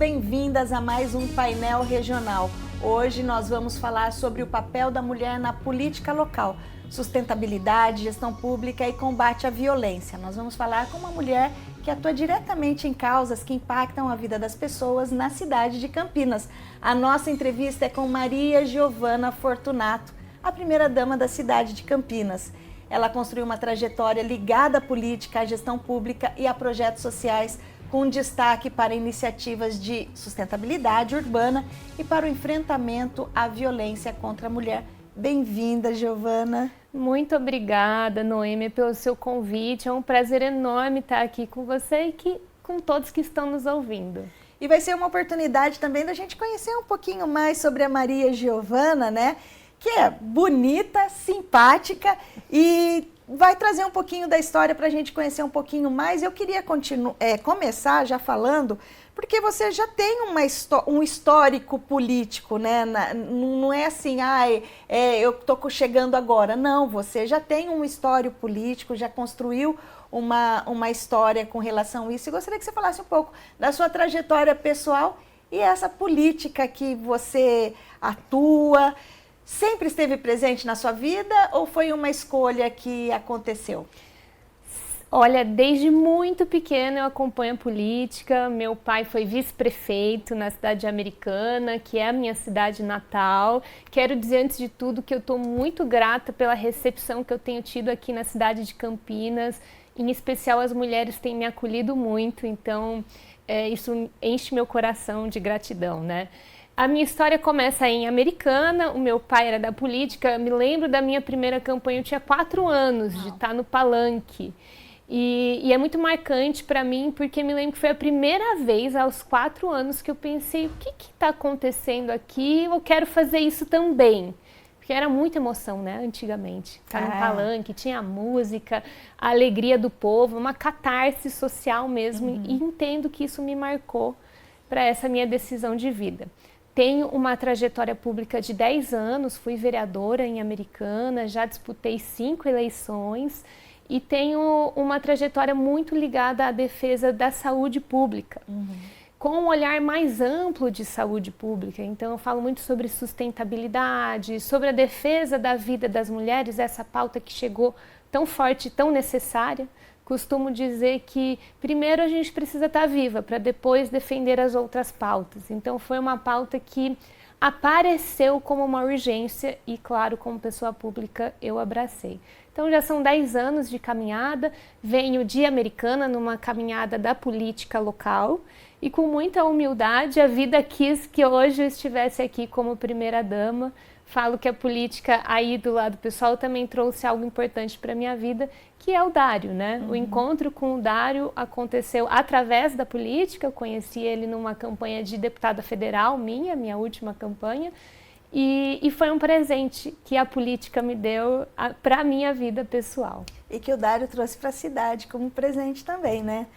bem-vindas a mais um painel regional. Hoje nós vamos falar sobre o papel da mulher na política local, sustentabilidade, gestão pública e combate à violência. Nós vamos falar com uma mulher que atua diretamente em causas que impactam a vida das pessoas na cidade de Campinas. A nossa entrevista é com Maria Giovana Fortunato, a primeira-dama da cidade de Campinas. Ela construiu uma trajetória ligada à política, à gestão pública e a projetos sociais, com destaque para iniciativas de sustentabilidade urbana e para o enfrentamento à violência contra a mulher. Bem-vinda, Giovana. Muito obrigada, Noêmia, pelo seu convite. É um prazer enorme estar aqui com você e com todos que estão nos ouvindo. E vai ser uma oportunidade também da gente conhecer um pouquinho mais sobre a Maria Giovana, né? Que é bonita, simpática e vai trazer um pouquinho da história para a gente conhecer um pouquinho mais. Eu queria começar já falando, porque você já tem um histórico político, né? Não é assim, eu estou chegando agora. Não, você já tem um histórico político, já construiu uma história com relação a isso. E gostaria que você falasse um pouco da sua trajetória pessoal e essa política que você atua. Sempre esteve presente na sua vida ou foi uma escolha que aconteceu? Olha, desde muito pequena eu acompanho a política. Meu pai foi vice-prefeito na cidade Americana, que é a minha cidade natal. Quero dizer, antes de tudo, que eu estou muito grata pela recepção que eu tenho tido aqui na cidade de Campinas. Em especial, as mulheres têm me acolhido muito, então isso enche meu coração de gratidão, né? A minha história começa em Americana, o meu pai era da política. Eu me lembro da minha primeira campanha, eu tinha 4 anos de estar no palanque. E é muito marcante para mim, porque me lembro que foi a primeira vez, aos 4 anos, que eu pensei, o que está acontecendo aqui? Eu quero fazer isso também. Porque era muita emoção, né, antigamente. Estar no palanque, tinha a música, a alegria do povo, uma catarse social mesmo. E entendo que isso me marcou para essa minha decisão de vida. Tenho uma trajetória pública de 10 anos, fui vereadora em Americana, já disputei 5 eleições e tenho uma trajetória muito ligada à defesa da saúde pública, com um olhar mais amplo de saúde pública. Então eu falo muito sobre sustentabilidade, sobre a defesa da vida das mulheres, essa pauta que chegou tão forte, tão necessária. Costumo dizer que primeiro a gente precisa estar viva para depois defender as outras pautas. Então foi uma pauta que apareceu como uma urgência e, claro, como pessoa pública eu abracei. Então já são 10 anos de caminhada, venho de Americana numa caminhada da política local e com muita humildade a vida quis que hoje eu estivesse aqui como primeira-dama. Falo que a política aí do lado pessoal também trouxe algo importante para a minha vida, que é o Dário, né? O encontro com o Dário aconteceu através da política. Eu conheci ele numa campanha de deputada federal minha última campanha, e foi um presente que a política me deu para a minha vida pessoal. E que o Dário trouxe para a cidade como presente também, né?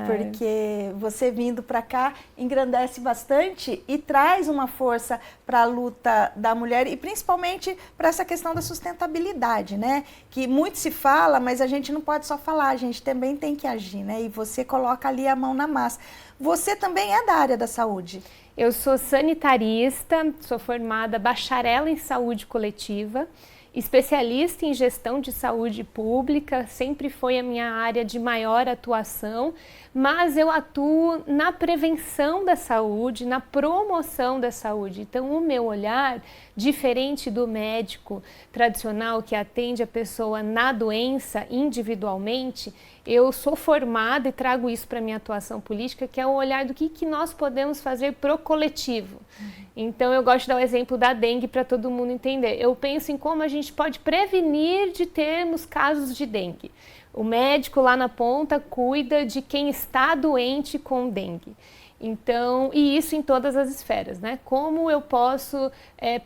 Porque você vindo para cá engrandece bastante e traz uma força para a luta da mulher e principalmente para essa questão da sustentabilidade, né? Que muito se fala, mas a gente não pode só falar, a gente também tem que agir, né? E você coloca ali a mão na massa. Você também é da área da saúde. Eu sou sanitarista, sou formada bacharel em saúde coletiva, especialista em gestão de saúde pública, sempre foi a minha área de maior atuação, mas eu atuo na prevenção da saúde, na promoção da saúde. Então, o meu olhar, diferente do médico tradicional que atende a pessoa na doença individualmente, eu sou formada e trago isso para a minha atuação política, que é o olhar do que nós podemos fazer pro coletivo. Então, eu gosto de dar o exemplo da dengue para todo mundo entender. Eu penso em como a gente pode prevenir de termos casos de dengue. O médico lá na ponta cuida de quem está doente com dengue. Então, e isso em todas as esferas, né? Como eu posso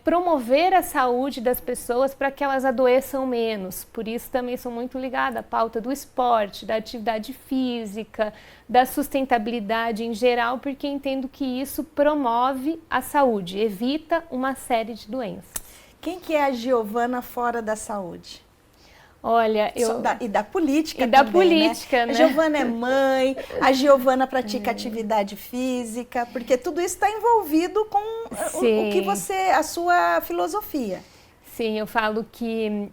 promover a saúde das pessoas para que elas adoeçam menos? Por isso também sou muito ligada à pauta do esporte, da atividade física, da sustentabilidade em geral, porque entendo que isso promove a saúde, evita uma série de doenças. Quem que é a Giovana fora da saúde? Olha, E da política e também, da política, né? A Giovana é mãe, a Giovana pratica atividade física, porque tudo isso está envolvido com o que a sua filosofia. Sim, eu falo que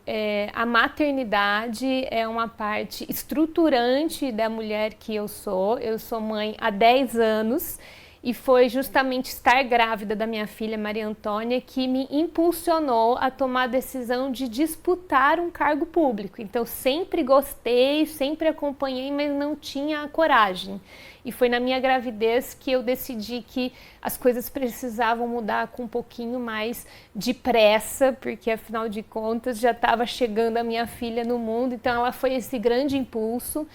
a maternidade é uma parte estruturante da mulher que eu sou. Eu sou mãe há 10 anos. E foi justamente estar grávida da minha filha, Maria Antônia, que me impulsionou a tomar a decisão de disputar um cargo público. Então, sempre gostei, sempre acompanhei, mas não tinha a coragem. E foi na minha gravidez que eu decidi que as coisas precisavam mudar com um pouquinho mais de pressa, porque, afinal de contas, já estava chegando a minha filha no mundo. Então, ela foi esse grande impulso.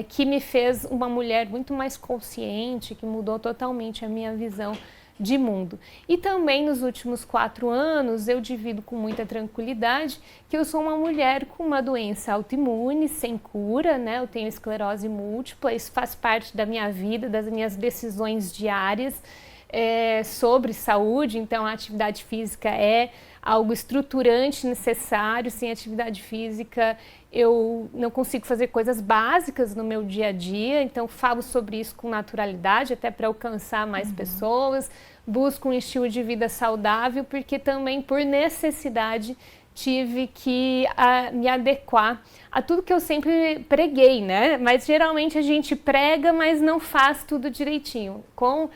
Que me fez uma mulher muito mais consciente, que mudou totalmente a minha visão de mundo. E também nos últimos 4 anos eu divido com muita tranquilidade que eu sou uma mulher com uma doença autoimune, sem cura, né? Eu tenho esclerose múltipla, isso faz parte da minha vida, das minhas decisões diárias sobre saúde, então a atividade física é algo estruturante, necessário. Sem atividade física eu não consigo fazer coisas básicas no meu dia a dia, então falo sobre isso com naturalidade, até para alcançar mais pessoas, busco um estilo de vida saudável, porque também por necessidade tive que me adequar a tudo que eu sempre preguei, né? Mas geralmente a gente prega, mas não faz tudo direitinho. Com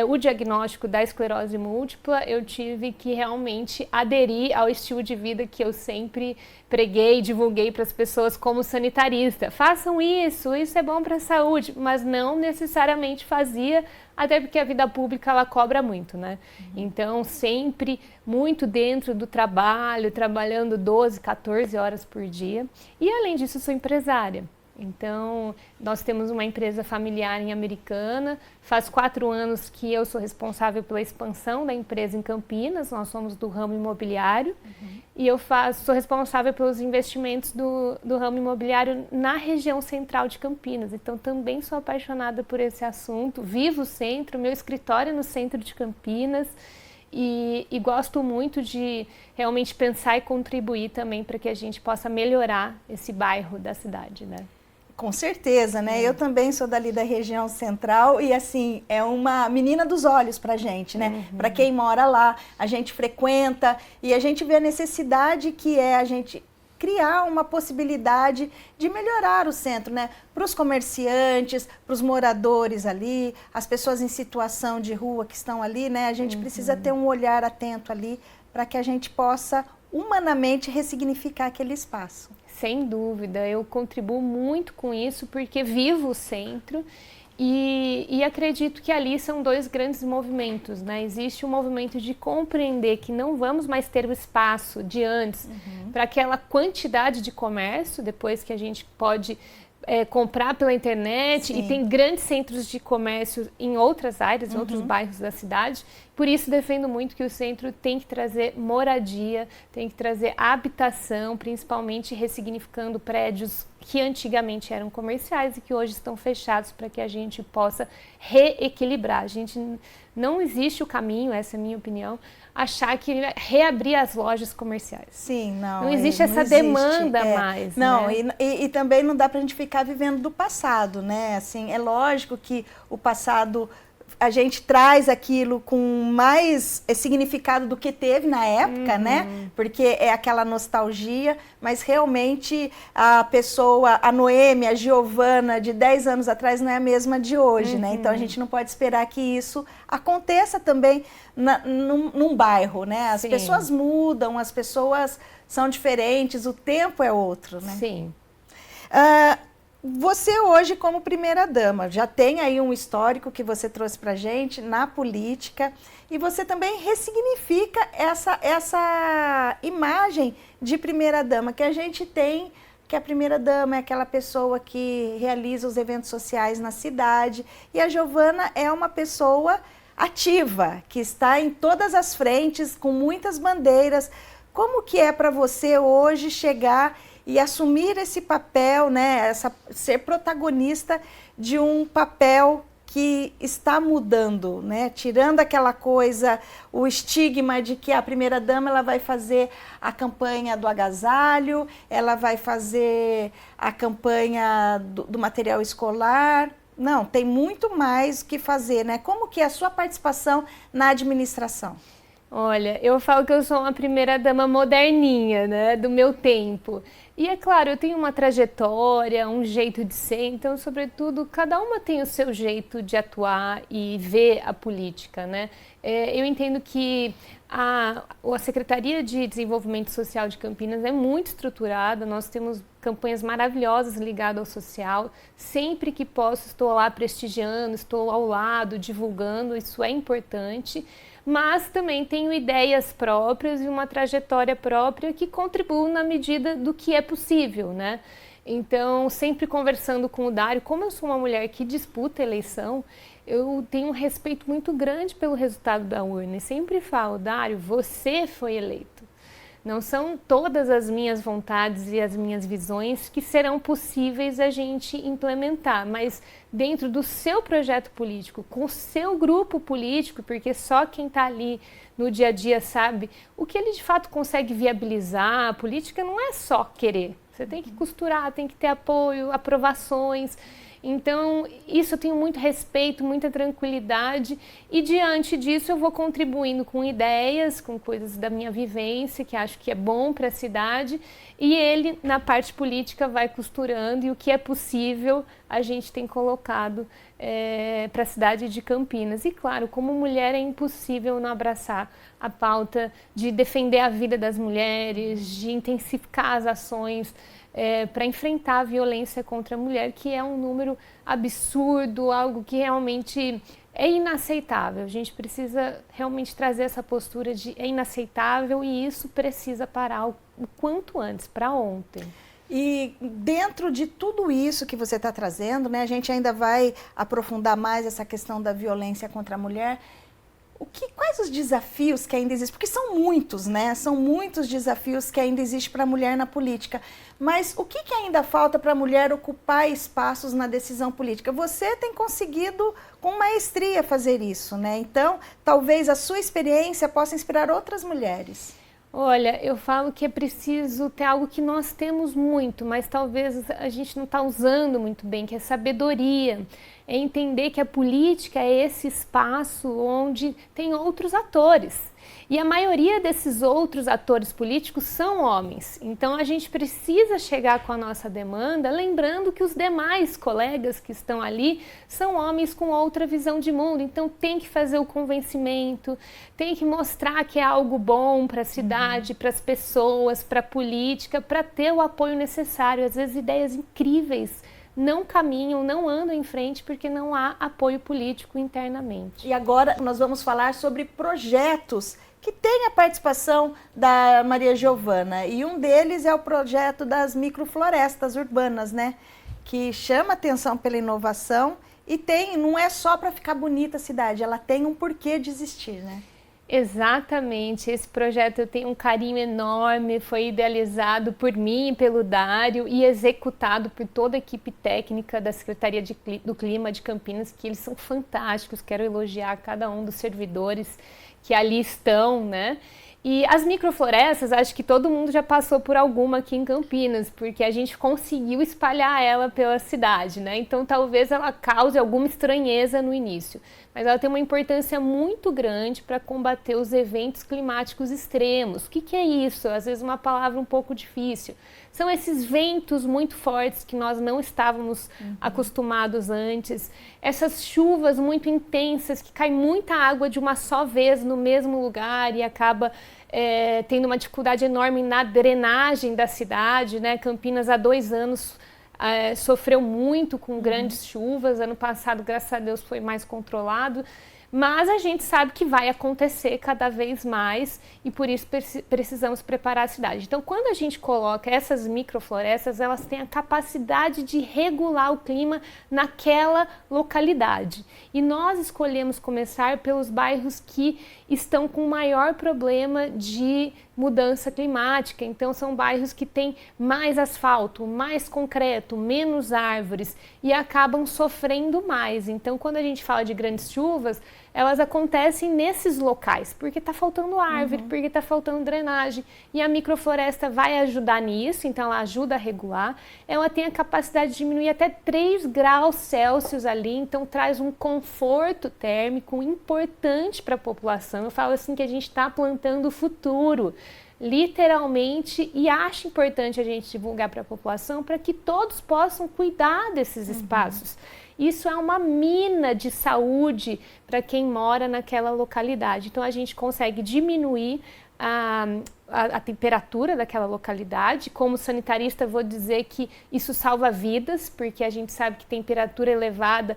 o diagnóstico da esclerose múltipla, eu tive que realmente aderir ao estilo de vida que eu sempre preguei e divulguei para as pessoas como sanitarista. Façam isso é bom para a saúde, mas não necessariamente fazia, até porque a vida pública ela cobra muito, né? Então, sempre muito dentro do trabalho, trabalhando 12, 14 horas por dia. E além disso, eu sou empresária. Então, nós temos uma empresa familiar em Americana, faz 4 anos que eu sou responsável pela expansão da empresa em Campinas, nós somos do ramo imobiliário, e eu sou responsável pelos investimentos do ramo imobiliário na região central de Campinas, então também sou apaixonada por esse assunto, vivo o centro, meu escritório é no centro de Campinas, e gosto muito de realmente pensar e contribuir também para que a gente possa melhorar esse bairro da cidade, né? Com certeza, né? Eu também sou dali da região central e, assim, é uma menina dos olhos pra gente, né? Para quem mora lá, a gente frequenta e a gente vê a necessidade que é a gente criar uma possibilidade de melhorar o centro, né? Para os comerciantes, para os moradores ali, as pessoas em situação de rua que estão ali, né? A gente precisa ter um olhar atento ali para que a gente possa humanamente ressignificar aquele espaço. Sem dúvida, eu contribuo muito com isso porque vivo o centro e acredito que ali são 2 grandes movimentos, né? Existe um movimento de compreender que não vamos mais ter o espaço de antes para aquela quantidade de comércio, depois que a gente pode comprar pela internet. Sim. E tem grandes centros de comércio em outras áreas, em outros bairros da cidade. Por isso defendo muito que o centro tem que trazer moradia, tem que trazer habitação, principalmente ressignificando prédios que antigamente eram comerciais e que hoje estão fechados para que a gente possa reequilibrar. A gente não existe o caminho, essa é a minha opinião, achar que reabrir as lojas comerciais. Sim, não existe essa demanda mais. Não, né? e também não dá para a gente ficar vivendo do passado, né? Assim, é lógico que o passado a gente traz aquilo com mais significado do que teve na época, né? Porque é aquela nostalgia, mas realmente a pessoa, a Noemi, a Giovana de 10 anos atrás não é a mesma de hoje, né? Então a gente não pode esperar que isso aconteça também num bairro, né? As pessoas mudam, as pessoas são diferentes, o tempo é outro, né? Sim. Você hoje, como primeira-dama, já tem aí um histórico que você trouxe para a gente na política e você também ressignifica essa imagem de primeira-dama que a gente tem, que a primeira-dama é aquela pessoa que realiza os eventos sociais na cidade e a Giovana é uma pessoa ativa, que está em todas as frentes, com muitas bandeiras. Como que é para você hoje chegar e assumir esse papel, né, ser protagonista de um papel que está mudando, né? Tirando aquela coisa, o estigma de que a primeira-dama ela vai fazer a campanha do agasalho, ela vai fazer a campanha do material escolar. Não, tem muito mais o que fazer, né? Como que é a sua participação na administração? Olha, eu falo que eu sou uma primeira-dama moderninha, né, do meu tempo. E é claro, eu tenho uma trajetória, um jeito de ser, então, sobretudo, cada uma tem o seu jeito de atuar e ver a política, né? Eu entendo que a Secretaria de Desenvolvimento Social de Campinas é muito estruturada, nós temos campanhas maravilhosas ligadas ao social. Sempre que posso, estou lá prestigiando, estou ao lado, divulgando, isso é importante. Mas também tenho ideias próprias e uma trajetória própria que contribuem na medida do que é possível, né? Então, sempre conversando com o Dário, como eu sou uma mulher que disputa a eleição, eu tenho um respeito muito grande pelo resultado da urna e sempre falo, Dário, você foi eleito. Não são todas as minhas vontades e as minhas visões que serão possíveis a gente implementar, mas dentro do seu projeto político, com o seu grupo político, porque só quem está ali no dia a dia sabe o que ele de fato consegue viabilizar. A política não é só querer, você tem que costurar, tem que ter apoio, aprovações. Então, isso eu tenho muito respeito, muita tranquilidade e diante disso eu vou contribuindo com ideias, com coisas da minha vivência, que acho que é bom para a cidade e ele, na parte política, vai costurando e o que é possível a gente tem colocado para a cidade de Campinas. E claro, como mulher é impossível não abraçar a pauta de defender a vida das mulheres, de intensificar as ações para enfrentar a violência contra a mulher, que é um número absurdo, algo que realmente é inaceitável. A gente precisa realmente trazer essa postura de é inaceitável e isso precisa parar o quanto antes, para ontem. E dentro de tudo isso que você está trazendo, né, a gente ainda vai aprofundar mais essa questão da violência contra a mulher. Quais os desafios que ainda existem? Porque são muitos, né? São muitos desafios que ainda existem para a mulher na política. Mas o que ainda falta para a mulher ocupar espaços na decisão política? Você tem conseguido com maestria fazer isso, né? Então, talvez a sua experiência possa inspirar outras mulheres. Olha, eu falo que é preciso ter algo que nós temos muito, mas talvez a gente não está usando muito bem, que é sabedoria. É entender que a política é esse espaço onde tem outros atores. E a maioria desses outros atores políticos são homens. Então a gente precisa chegar com a nossa demanda, lembrando que os demais colegas que estão ali são homens com outra visão de mundo. Então tem que fazer o convencimento, tem que mostrar que é algo bom para a cidade, para as pessoas, para a política, para ter o apoio necessário. Às vezes ideias incríveis não caminham, não andam em frente porque não há apoio político internamente. E agora nós vamos falar sobre projetos que têm a participação da Maria Giovana. E um deles é o projeto das microflorestas urbanas, né? Que chama atenção pela inovação e não é só para ficar bonita a cidade, ela tem um porquê de existir, né? Exatamente, esse projeto eu tenho um carinho enorme, foi idealizado por mim e pelo Dário e executado por toda a equipe técnica da Secretaria do Clima de Campinas, que eles são fantásticos, quero elogiar cada um dos servidores que ali estão, né? E as microflorestas, acho que todo mundo já passou por alguma aqui em Campinas, porque a gente conseguiu espalhar ela pela cidade, né? Então talvez ela cause alguma estranheza no início, mas ela tem uma importância muito grande para combater os eventos climáticos extremos. O que é isso? Às vezes uma palavra um pouco difícil. São esses ventos muito fortes que nós não estávamos acostumados antes, essas chuvas muito intensas que cai muita água de uma só vez no mesmo lugar e acaba tendo uma dificuldade enorme na drenagem da cidade, né? Campinas há 2 anos sofreu muito com grandes chuvas, ano passado, graças a Deus, foi mais controlado. Mas a gente sabe que vai acontecer cada vez mais e por isso precisamos preparar a cidade. Então, quando a gente coloca essas microflorestas, elas têm a capacidade de regular o clima naquela localidade. E nós escolhemos começar pelos bairros que estão com maior problema de mudança climática. Então são bairros que têm mais asfalto, mais concreto, menos árvores e acabam sofrendo mais. Então quando a gente fala de grandes chuvas, elas acontecem nesses locais, porque está faltando árvore, porque está faltando drenagem. E a microfloresta vai ajudar nisso, então ela ajuda a regular. Ela tem a capacidade de diminuir até 3 graus Celsius ali, então traz um conforto térmico importante para a população. Eu falo assim que a gente está plantando o futuro, literalmente, e acho importante a gente divulgar para a população para que todos possam cuidar desses espaços. Isso é uma mina de saúde para quem mora naquela localidade. Então a gente consegue diminuir a temperatura daquela localidade. Como sanitarista, vou dizer que isso salva vidas, porque a gente sabe que temperatura elevada,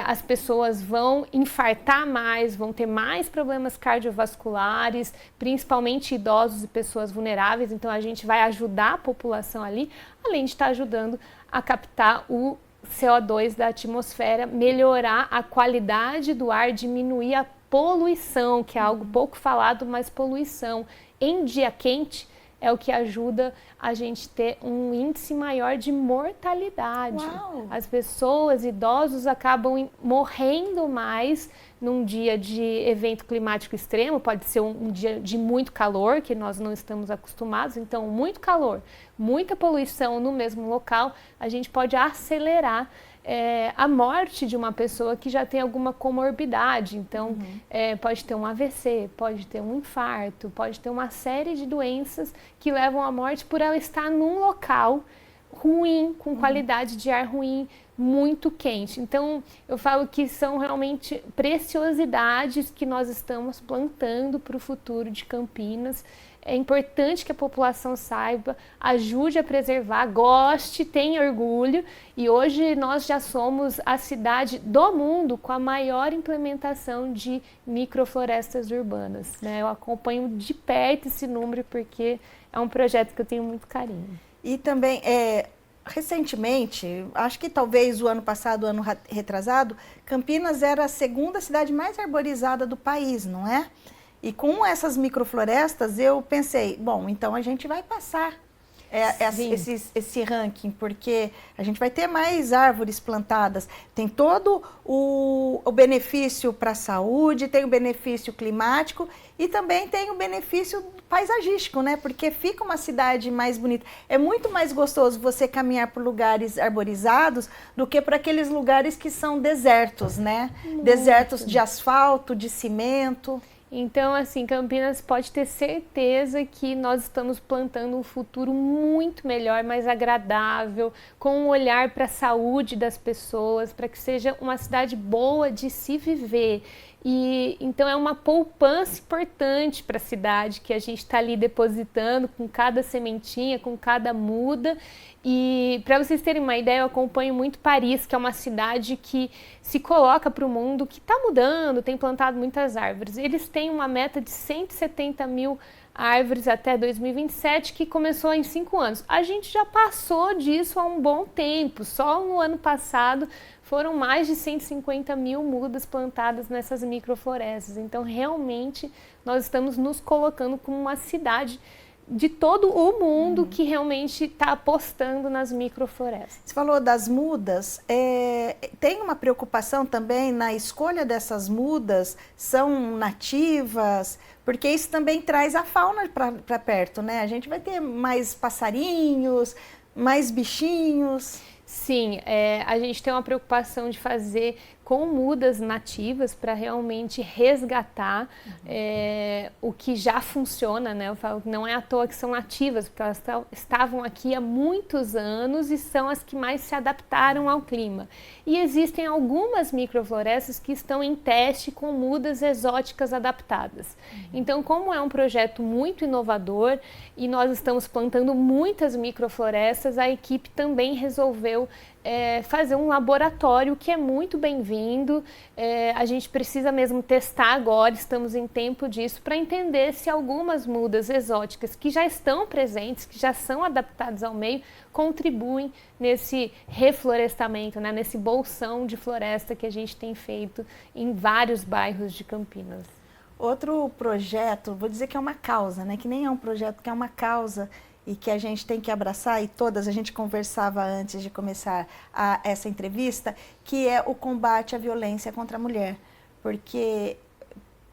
as pessoas vão infartar mais, vão ter mais problemas cardiovasculares, principalmente idosos e pessoas vulneráveis. Então a gente vai ajudar a população ali, além de estar ajudando a captar o CO2 da atmosfera, melhorar a qualidade do ar, diminuir a poluição, que é algo pouco falado, mas poluição em dia quente é o que ajuda a gente ter um índice maior de mortalidade. Uau. As pessoas, idosos, acabam morrendo mais num dia de evento climático extremo. Pode ser um dia de muito calor, que nós não estamos acostumados. Então, muito calor, muita poluição no mesmo local, a gente pode acelerar a morte de uma pessoa que já tem alguma comorbidade. Então, pode ter um AVC, pode ter um infarto, pode ter uma série de doenças que levam à morte por ela estar num local ruim, com qualidade de ar ruim, muito quente. Então, eu falo que são realmente preciosidades que nós estamos plantando para o futuro de Campinas. É importante que a população saiba, ajude a preservar, goste, tenha orgulho. E hoje nós já somos a cidade do mundo com a maior implementação de microflorestas urbanas, né? Eu acompanho de perto esse número porque é um projeto que eu tenho muito carinho. E também, recentemente, acho que talvez o ano passado, o ano retrasado, Campinas era a segunda cidade mais arborizada do país, não é? E com essas microflorestas, eu pensei, bom, então a gente vai passar esse ranking, porque a gente vai ter mais árvores plantadas. Tem todo o benefício para a saúde, tem o benefício climático e também tem o benefício paisagístico, né? Porque fica uma cidade mais bonita. É muito mais gostoso você caminhar por lugares arborizados do que por aqueles lugares que são desertos, né? Muito. Desertos de asfalto, de cimento. Então, assim, Campinas pode ter certeza que nós estamos plantando um futuro muito melhor, mais agradável, com um olhar para a saúde das pessoas, para que seja uma cidade boa de se viver. E então é uma poupança importante para a cidade que a gente está ali depositando com cada sementinha, com cada muda. E para vocês terem uma ideia, eu acompanho muito Paris, que é uma cidade que se coloca para o mundo, que está mudando, tem plantado muitas árvores. Eles têm uma meta de 170 mil árvores até 2027, que começou em 5 anos. A gente já passou disso há um bom tempo, só no ano passado foram mais de 150 mil mudas plantadas nessas microflorestas. Então, realmente, nós estamos nos colocando como uma cidade de todo o mundo que realmente está apostando nas microflorestas. Você falou das mudas, tem uma preocupação também na escolha dessas mudas, são nativas, porque isso também traz a fauna para perto, né? A gente vai ter mais passarinhos, mais bichinhos. Sim, a gente tem uma preocupação de fazer com mudas nativas para realmente resgatar o que já funciona, né? Eu falo que não é à toa que são nativas, porque elas estavam aqui há muitos anos e são as que mais se adaptaram ao clima. E existem algumas microflorestas que estão em teste com mudas exóticas adaptadas. Então, como é um projeto muito inovador e nós estamos plantando muitas microflorestas, a equipe também resolveu fazer um laboratório que é muito bem-vindo. A gente precisa mesmo testar agora, estamos em tempo disso, para entender se algumas mudas exóticas que já estão presentes, que já são adaptadas ao meio, contribuem nesse reflorestamento, né, nesse bolsão de floresta que a gente tem feito em vários bairros de Campinas. Outro projeto, vou dizer que é uma causa, né? Que nem é um projeto, que é uma causa e que a gente tem que abraçar, e todas, a gente conversava antes de começar essa entrevista, que é o combate à violência contra a mulher. Porque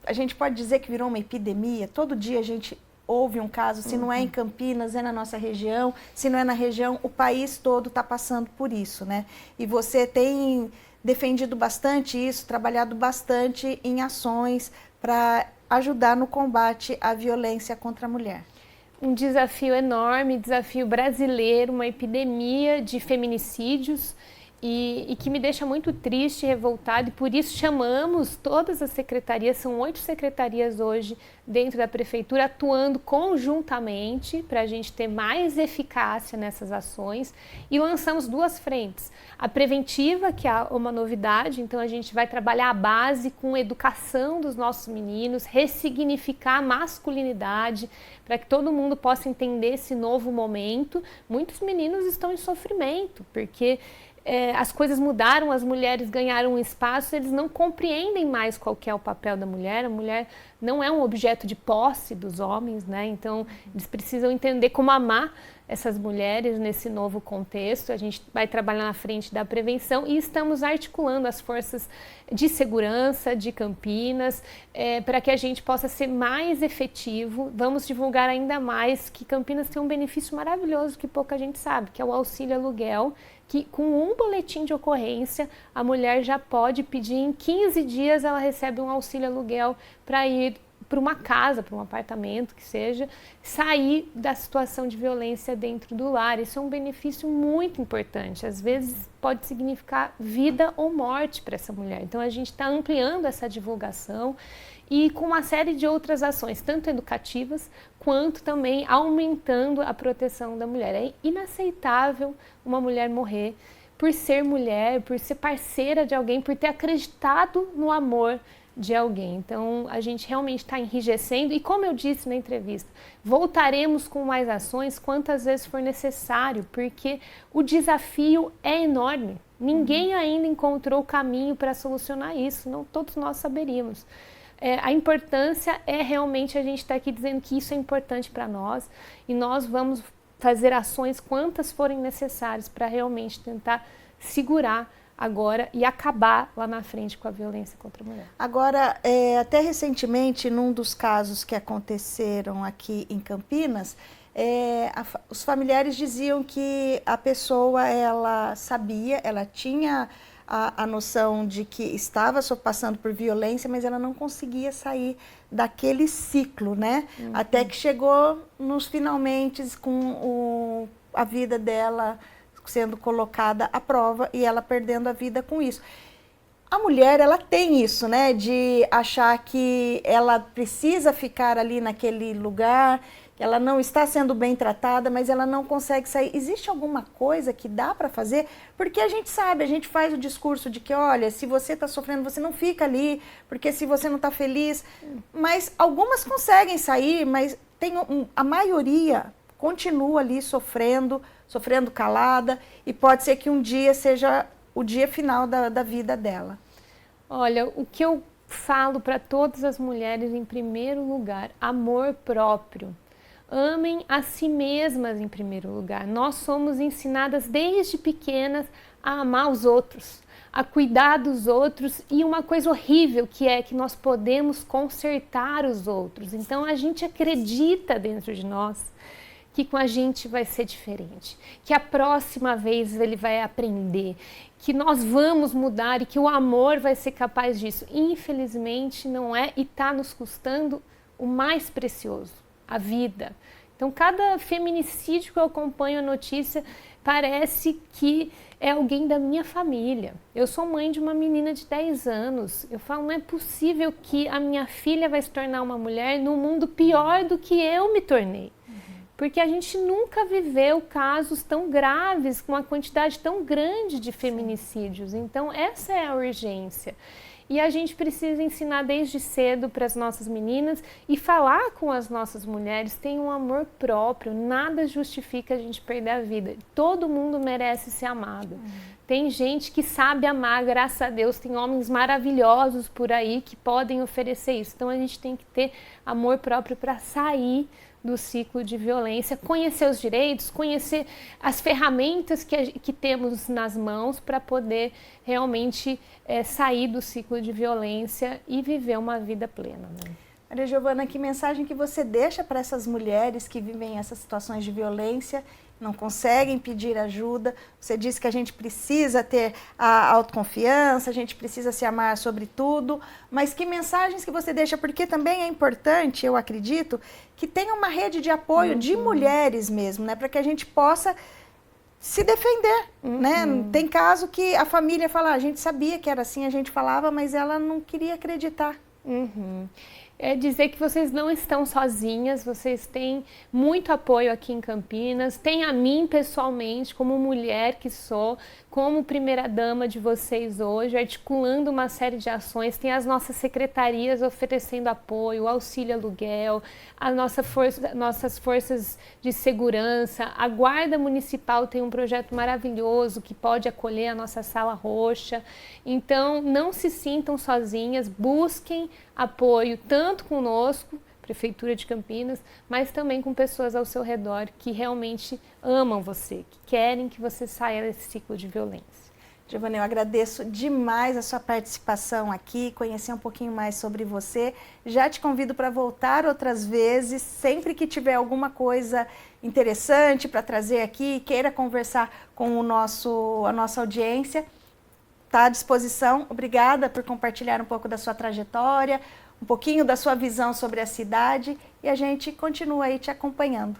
a gente pode dizer que virou uma epidemia, todo dia a gente ouve um caso, se não é em Campinas, é na nossa região, se não é na região, o país todo está passando por isso, né? E você tem defendido bastante isso, trabalhado bastante em ações para ajudar no combate à violência contra a mulher. Um desafio enorme, desafio brasileiro, uma epidemia de feminicídios e que me deixa muito triste e revoltada, e por isso chamamos todas as secretarias, são 8 secretarias hoje dentro da prefeitura, atuando conjuntamente para a gente ter mais eficácia nessas ações, e lançamos 2 frentes. A preventiva, que é uma novidade, então a gente vai trabalhar a base com educação dos nossos meninos, ressignificar a masculinidade, para que todo mundo possa entender esse novo momento. Muitos meninos estão em sofrimento, porque as coisas mudaram, as mulheres ganharam um espaço, eles não compreendem mais qual que é o papel da mulher. A mulher não é um objeto de posse dos homens, né? Então, eles precisam entender como amar essas mulheres nesse novo contexto. A gente vai trabalhar na frente da prevenção e estamos articulando as forças de segurança de Campinas para que a gente possa ser mais efetivo. Vamos divulgar ainda mais que Campinas tem um benefício maravilhoso que pouca gente sabe, que é o auxílio aluguel, que com um boletim de ocorrência, a mulher já pode pedir, em 15 dias ela recebe um auxílio aluguel para ir para uma casa, para um apartamento que seja, sair da situação de violência dentro do lar. Isso é um benefício muito importante, às vezes pode significar vida ou morte para essa mulher. Então a gente está ampliando essa divulgação e com uma série de outras ações, tanto educativas, quanto também aumentando a proteção da mulher. É inaceitável uma mulher morrer por ser mulher, por ser parceira de alguém, por ter acreditado no amor de alguém. Então, a gente realmente está enrijecendo e, como eu disse na entrevista, voltaremos com mais ações quantas vezes for necessário, porque o desafio é enorme. Ninguém ainda encontrou o caminho para solucionar isso, não todos nós saberíamos. A importância é realmente a gente estar aqui dizendo que isso é importante para nós e nós vamos fazer ações quantas forem necessárias para realmente tentar segurar agora e acabar lá na frente com a violência contra a mulher. Agora, até recentemente, num dos casos que aconteceram aqui em Campinas, os familiares diziam que a pessoa, ela sabia, ela tinha a noção de que estava só passando por violência, mas ela não conseguia sair daquele ciclo, né? Até que chegou nos finalmente com a vida dela sendo colocada à prova e ela perdendo a vida com isso. A mulher, ela tem isso, né? De achar que ela precisa ficar ali naquele lugar, que ela não está sendo bem tratada, mas ela não consegue sair. Existe alguma coisa que dá para fazer? Porque a gente sabe, a gente faz o discurso de que, olha, se você está sofrendo, você não fica ali, porque se você não está feliz. Mas algumas conseguem sair, mas a maioria continua ali sofrendo calada, e pode ser que um dia seja o dia final da vida dela. Olha, o que eu falo para todas as mulheres, em primeiro lugar, amor próprio. Amem a si mesmas em primeiro lugar. Nós somos ensinadas desde pequenas a amar os outros, a cuidar dos outros, e uma coisa horrível que é que nós podemos consertar os outros. Então a gente acredita dentro de nós que com a gente vai ser diferente, que a próxima vez ele vai aprender, que nós vamos mudar e que o amor vai ser capaz disso. Infelizmente não é, e está nos custando o mais precioso, a vida. Então, cada feminicídio que eu acompanho a notícia parece que é alguém da minha família. Eu sou mãe de uma menina de 10 anos. Eu falo, não é possível que a minha filha vai se tornar uma mulher num mundo pior do que eu me tornei. Porque a gente nunca viveu casos tão graves, com uma quantidade tão grande de feminicídios. Então, essa é a urgência. e a gente precisa ensinar desde cedo para as nossas meninas e falar com as nossas mulheres, tem um amor próprio, nada justifica a gente perder a vida, todo mundo merece ser amado. Tem gente que sabe amar, graças a Deus, tem homens maravilhosos por aí que podem oferecer isso, então a gente tem que ter amor próprio para sair do ciclo de violência, conhecer os direitos, conhecer as ferramentas que temos nas mãos para poder realmente sair do ciclo de violência e viver uma vida plena. Né? Maria Giovana, que mensagem que você deixa para essas mulheres que vivem essas situações de violência, não conseguem pedir ajuda? Você disse que a gente precisa ter a autoconfiança, a gente precisa se amar sobre tudo, mas que mensagens que você deixa? Porque também é importante, eu acredito, que tenha uma rede de apoio de mulheres mesmo, né? Para que a gente possa se defender, né? Tem caso que a família fala, a gente sabia que era assim, a gente falava, mas ela não queria acreditar. É dizer que vocês não estão sozinhas, vocês têm muito apoio aqui em Campinas, tem a mim pessoalmente, como mulher que sou, como primeira-dama de vocês hoje, articulando uma série de ações, tem as nossas secretarias oferecendo apoio, auxílio aluguel, nossas forças de segurança, a Guarda Municipal tem um projeto maravilhoso que pode acolher a nossa Sala Roxa, então não se sintam sozinhas, busquem apoio tanto conosco, Prefeitura de Campinas, mas também com pessoas ao seu redor que realmente amam você, que querem que você saia desse ciclo de violência. Giovana, eu agradeço demais a sua participação aqui, conhecer um pouquinho mais sobre você. Já te convido para voltar outras vezes, sempre que tiver alguma coisa interessante para trazer aqui, queira conversar com a nossa audiência, está à disposição. Obrigada por compartilhar um pouco da sua trajetória, um pouquinho da sua visão sobre a cidade e a gente continua aí te acompanhando.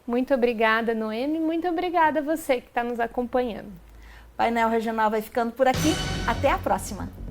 Muito obrigada, Noemi, muito obrigada a você que está nos acompanhando. O Painel Regional vai ficando por aqui. Até a próxima!